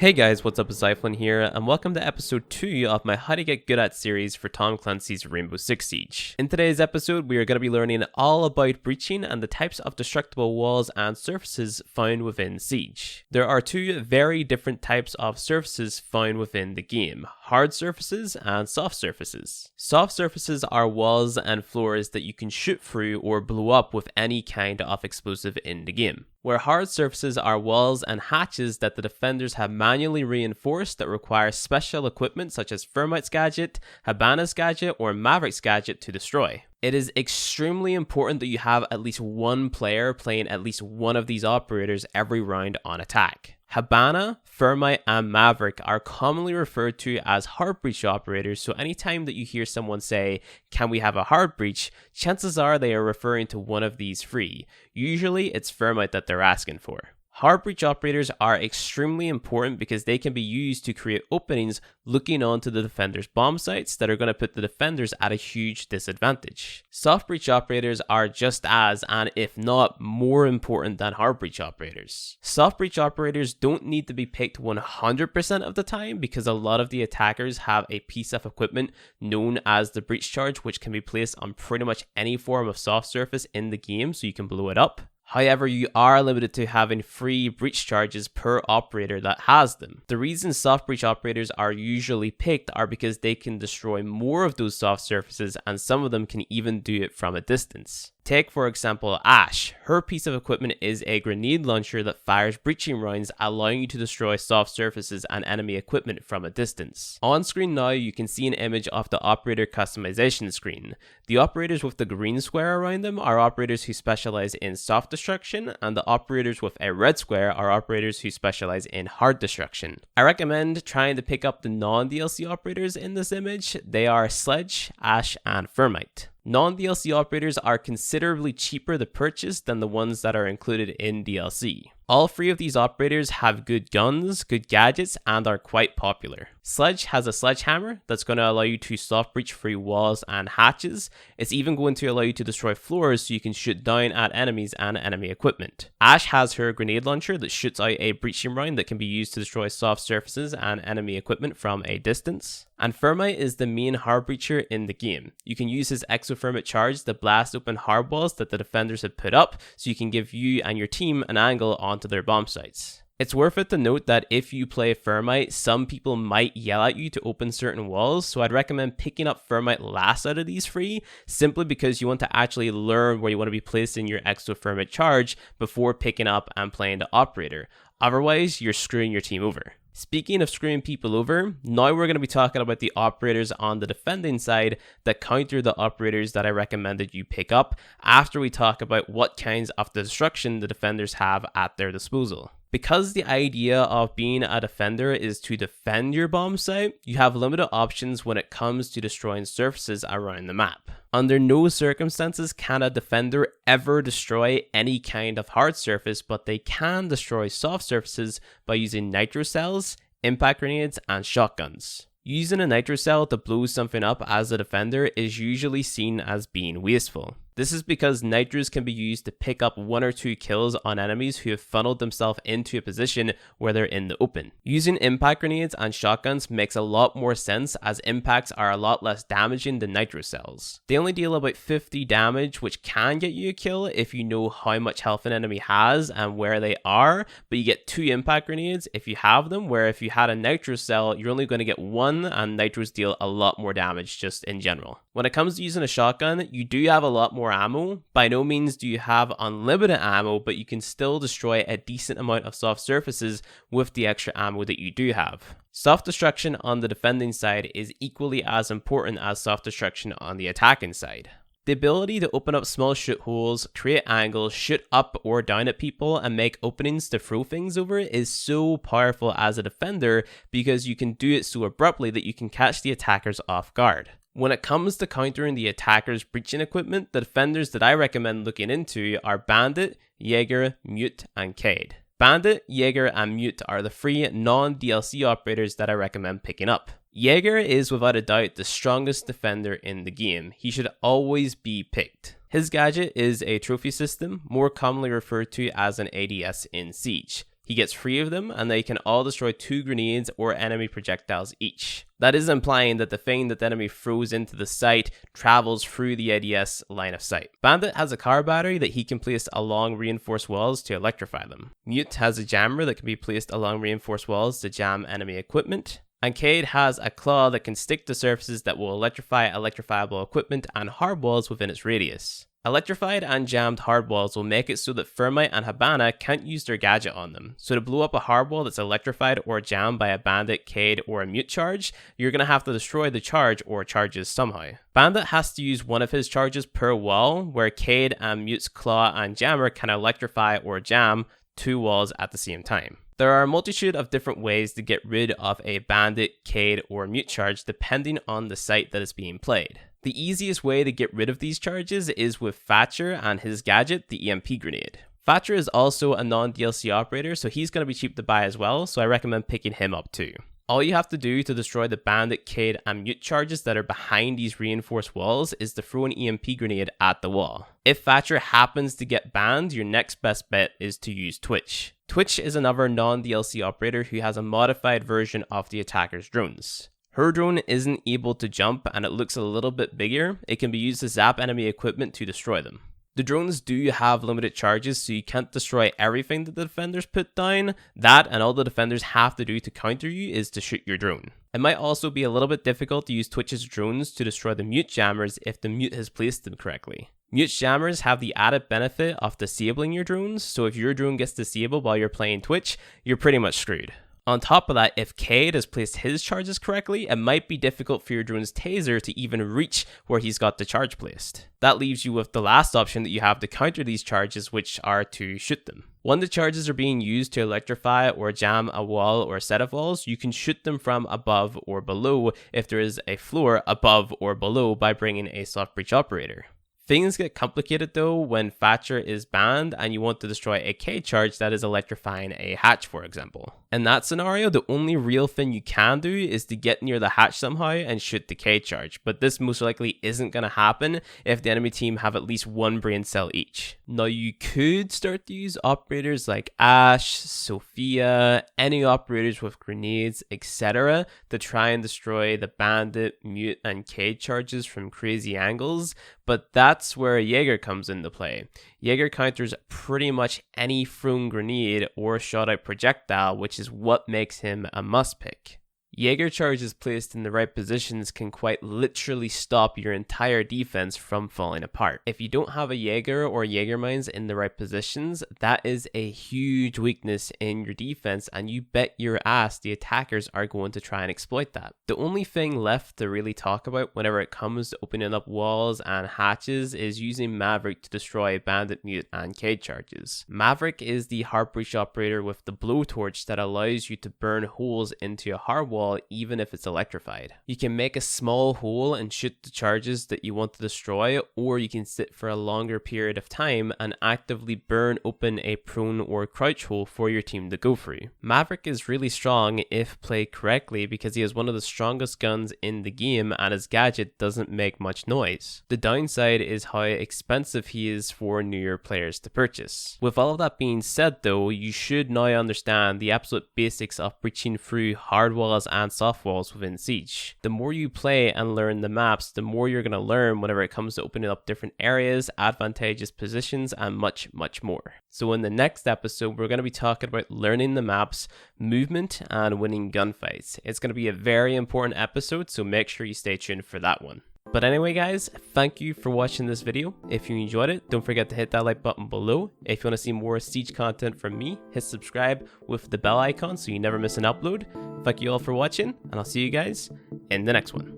Hey guys, what's up? It's Zyflin here, and welcome to episode 2 of my How to Get Good At series for Tom Clancy's Rainbow Six Siege. In today's episode, we are going to be learning all about breaching and the types of destructible walls and surfaces found within Siege. There are two very different types of surfaces found within the game: hard surfaces and soft surfaces. Soft surfaces are walls and floors that you can shoot through or blow up with any kind of explosive in the game, where hard surfaces are walls and hatches that the defenders have manually reinforced that require special equipment such as Thermite's gadget, Hibana's gadget, or Maverick's gadget to destroy. It is extremely important that you have at least one player playing at least one of these operators every round on attack. Hibana, Thermite, and Maverick are commonly referred to as hard breach operators, so anytime that you hear someone say, "Can we have a hard breach?" chances are they are referring to one of these three. Usually it's Thermite that they're asking for. Hard breach operators are extremely important because they can be used to create openings looking onto the defender's bomb sites that are going to put the defenders at a huge disadvantage. Soft breach operators are just as, and if not more important than hard breach operators. Soft breach operators don't need to be picked 100% of the time because a lot of the attackers have a piece of equipment known as the breach charge, which can be placed on pretty much any form of soft surface in the game so you can blow it up. However, you are limited to having 3 breach charges per operator that has them. The reason soft breach operators are usually picked are because they can destroy more of those soft surfaces, and some of them can even do it from a distance. Take, for example, Ashe. Her piece of equipment is a grenade launcher that fires breaching rounds, allowing you to destroy soft surfaces and enemy equipment from a distance. On screen now, you can see an image of the operator customization screen. The operators with the green square around them are operators who specialize in soft destruction, and the operators with a red square are operators who specialize in hard destruction. I recommend trying to pick up the non-DLC operators in this image. They are Sledge, Ashe, and Thermite. Non-DLC operators are considerably cheaper to purchase than the ones that are included in DLC. All 3 of these operators have good guns, good gadgets, and are quite popular. Sledge has a sledgehammer that's going to allow you to soft breach through walls and hatches. It's even going to allow you to destroy floors so you can shoot down at enemies and enemy equipment. Ashe has her grenade launcher that shoots out a breaching round that can be used to destroy soft surfaces and enemy equipment from a distance. And Thermite is the main hard breacher in the game. You can use his exothermic charge to blast open hard walls that the defenders have put up so you can give you and your team an angle onto their bomb sites. It's worth it to note that if you play Thermite, some people might yell at you to open certain walls, so I'd recommend picking up Thermite last out of these 3, simply because you want to actually learn where you want to be placing your exothermic charge before picking up and playing the operator. Otherwise, you're screwing your team over. Speaking of screwing people over, now we're going to be talking about the operators on the defending side that counter the operators that I recommended you pick up after we talk about what kinds of destruction the defenders have at their disposal. Because the idea of being a defender is to defend your bomb site, you have limited options when it comes to destroying surfaces around the map. Under no circumstances can a defender ever destroy any kind of hard surface, but they can destroy soft surfaces by using nitro cells, impact grenades, and shotguns. Using a nitro cell to blow something up as a defender is usually seen as being wasteful. This is because nitros can be used to pick up 1 or 2 kills on enemies who have funneled themselves into a position where they're in the open. Using impact grenades and shotguns makes a lot more sense, as impacts are a lot less damaging than nitro cells. They only deal about 50 damage, which can get you a kill if you know how much health an enemy has and where they are, but you get 2 impact grenades if you have them, where if you had a nitro cell, you're only going to get 1, and nitros deal a lot more damage just in general. When it comes to using a shotgun, you do have a lot more ammo. By no means do you have unlimited ammo, but you can still destroy a decent amount of soft surfaces with the extra ammo that you do have. Soft destruction on the defending side is equally as important as soft destruction on the attacking side. The ability to open up small shoot holes, create angles, shoot up or down at people, and make openings to throw things over is so powerful as a defender because you can do it so abruptly that you can catch the attackers off guard. When it comes to countering the attacker's breaching equipment, the defenders that I recommend looking into are Bandit, Jaeger, Mute, and Cade. Bandit, Jaeger, and Mute are the 3 non-DLC operators that I recommend picking up. Jaeger is without a doubt the strongest defender in the game. He should always be picked. His gadget is a trophy system, more commonly referred to as an ADS in Siege. He gets 3 of them, and they can all destroy 2 grenades or enemy projectiles each. That is implying that the thing that the enemy throws into the site travels through the ADS line of sight. Bandit has a car battery that he can place along reinforced walls to electrify them. Mute has a jammer that can be placed along reinforced walls to jam enemy equipment. And Cade has a claw that can stick to surfaces that will electrify electrifiable equipment and hard walls within its radius. Electrified and jammed hard walls will make it so that Thermite and Hibana can't use their gadget on them. So to blow up a hard wall that's electrified or jammed by a Bandit, Cade, or a Mute charge, you're going to have to destroy the charge or charges somehow. Bandit has to use one of his charges per wall, where Cade and Mute's claw and jammer can electrify or jam 2 walls at the same time. There are a multitude of different ways to get rid of a Bandit, Cade, or Mute charge depending on the site that is being played. The easiest way to get rid of these charges is with Thatcher and his gadget, the EMP grenade. Thatcher is also a non-DLC operator, so he's going to be cheap to buy as well, so I recommend picking him up too. All you have to do to destroy the Bandit, Cade, and Mute charges that are behind these reinforced walls is to throw an EMP grenade at the wall. If Thatcher happens to get banned, your next best bet is to use Twitch. Twitch is another non-DLC operator who has a modified version of the attacker's drones. Her drone isn't able to jump and it looks a little bit bigger. It can be used to zap enemy equipment to destroy them. The drones do have limited charges, so you can't destroy everything that the defenders put down. That and all the defenders have to do to counter you is to shoot your drone. It might also be a little bit difficult to use Twitch's drones to destroy the Mute jammers if the Mute has placed them correctly. Mute jammers have the added benefit of disabling your drones, so if your drone gets disabled while you're playing Twitch, you're pretty much screwed. On top of that, if Cade has placed his charges correctly, it might be difficult for your drone's taser to even reach where he's got the charge placed. That leaves you with the last option that you have to counter these charges, which are to shoot them. When the charges are being used to electrify or jam a wall or a set of walls, you can shoot them from above or below if there is a floor above or below by bringing a soft breach operator. Things get complicated though when Thatcher is banned and you want to destroy a Cade charge that is electrifying a hatch, for example. In that scenario, the only real thing you can do is to get near the hatch somehow and shoot the Cade charge, but this most likely isn't going to happen if the enemy team have at least 1 brain cell each. Now you could start to use operators like Ash, Sophia, any operators with grenades, etc. to try and destroy the Bandit, Mute, and Cade charges from crazy angles, but that's where Jaeger comes into play. Jaeger counters pretty much any thrown grenade or shot out projectile, which is what makes him a must pick. Jaeger charges placed in the right positions can quite literally stop your entire defense from falling apart. If you don't have a Jaeger or Jaeger mines in the right positions, that is a huge weakness in your defense, and you bet your ass the attackers are going to try and exploit that. The only thing left to really talk about whenever it comes to opening up walls and hatches is using Maverick to destroy Bandit, Mute, and Cade charges. Maverick is the hard breach operator with the blowtorch that allows you to burn holes into a hard wall even if it's electrified. You can make a small hole and shoot the charges that you want to destroy, or you can sit for a longer period of time and actively burn open a prone or crouch hole for your team to go through. Maverick is really strong if played correctly because he has one of the strongest guns in the game and his gadget doesn't make much noise. The downside is how expensive he is for newer players to purchase. With all of that being said though, you should now understand the absolute basics of breaching through hard walls and soft walls within Siege. The more you play and learn the maps, the more you're going to learn whenever it comes to opening up different areas, advantageous positions, and much more. So in the next episode, we're going to be talking about learning the maps, movement, and winning gunfights. It's going to be a very important episode, so make sure you stay tuned for that one. But anyway guys, thank you for watching this video. If you enjoyed it, don't forget to hit that like button below. If you want to see more Siege content from me, hit subscribe with the bell icon so you never miss an upload. Thank you all for watching, and I'll see you guys in the next one.